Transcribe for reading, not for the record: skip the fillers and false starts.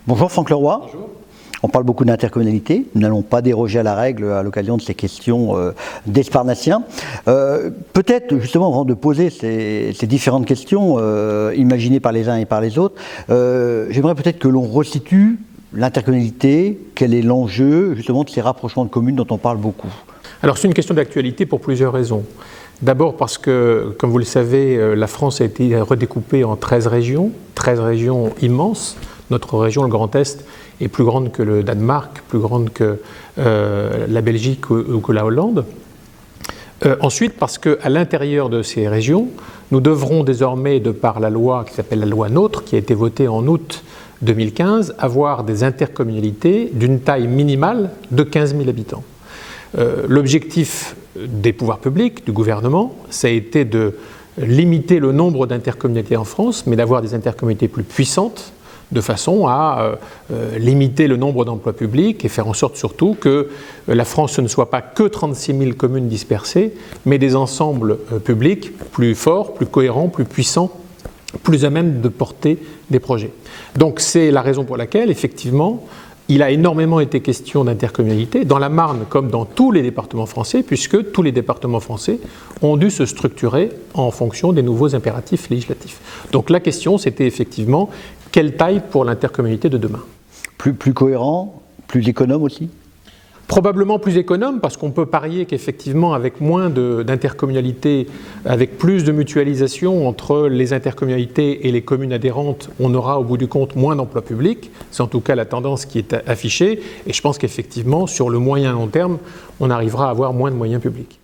Bonjour Franck Leroy. Bonjour. On parle beaucoup d'intercommunalité. Nous n'allons pas déroger à la règle à l'occasion de ces questions d'Esparnacien. Peut-être, justement, avant de poser ces différentes questions imaginées par les uns et par les autres, j'aimerais peut-être que l'on resitue l'intercommunalité. Quel est l'enjeu, justement, de ces rapprochements de communes dont on parle beaucoup? Alors, c'est une question d'actualité pour plusieurs raisons. D'abord parce que, comme vous le savez, la France a été redécoupée en 13 régions immenses. Notre région, le Grand Est, est plus grande que le Danemark, plus grande que la Belgique ou que la Hollande. Ensuite, parce qu'à l'intérieur de ces régions, nous devrons désormais, de par la loi qui s'appelle la loi NOTRe, qui a été votée en août 2015, avoir des intercommunalités d'une taille minimale de 15 000 habitants. L'objectif des pouvoirs publics, du gouvernement, ça a été de limiter le nombre d'intercommunalités en France, mais d'avoir des intercommunalités plus puissantes, de façon à limiter le nombre d'emplois publics et faire en sorte surtout que la France ne soit pas que 36 000 communes dispersées, mais des ensembles publics plus forts, plus cohérents, plus puissants, plus à même de porter des projets. Donc c'est la raison pour laquelle, effectivement, il a énormément été question d'intercommunalité, dans la Marne comme dans tous les départements français, puisque tous les départements français ont dû se structurer en fonction des nouveaux impératifs législatifs. Donc la question, c'était effectivement, quelle taille pour l'intercommunalité de demain? Plus cohérent, plus économe aussi? Probablement plus économe, parce qu'on peut parier qu'effectivement, avec moins d'intercommunalités, avec plus de mutualisation entre les intercommunalités et les communes adhérentes, on aura au bout du compte moins d'emplois publics. C'est en tout cas la tendance qui est affichée. Et je pense qu'effectivement, sur le moyen long terme, on arrivera à avoir moins de moyens publics.